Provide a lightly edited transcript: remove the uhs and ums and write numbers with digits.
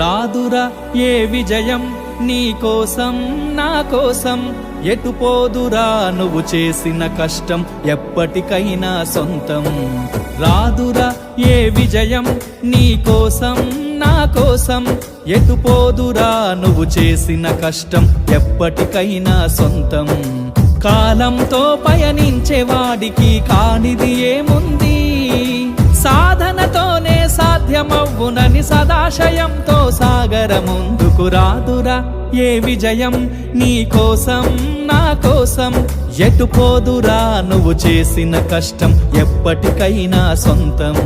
రాదురా ఏ విజయం నీ కోసం నా కోసం, ఎటు పోదురా నువ్వు చేసిన కష్టం ఎప్పటికైనా సొంతం. రాదురా ఏ విజయం నీ కోసం నా కోసం, ఎటు పోదురా నువ్వు చేసిన కష్టం ఎప్పటికైనా సొంతం. కాలంతో పయనించే వాడికి కానిది ఏముంది, సాధనతోనే సాధ్యమవ్వునని సదాశయంతో సాగర ముందుకు. రాదురా ఏ విజయం నీ కోసం నా కోసం, ఎటు పోదురా నువ్వు చేసిన కష్టం ఎప్పటికైనా సొంతం.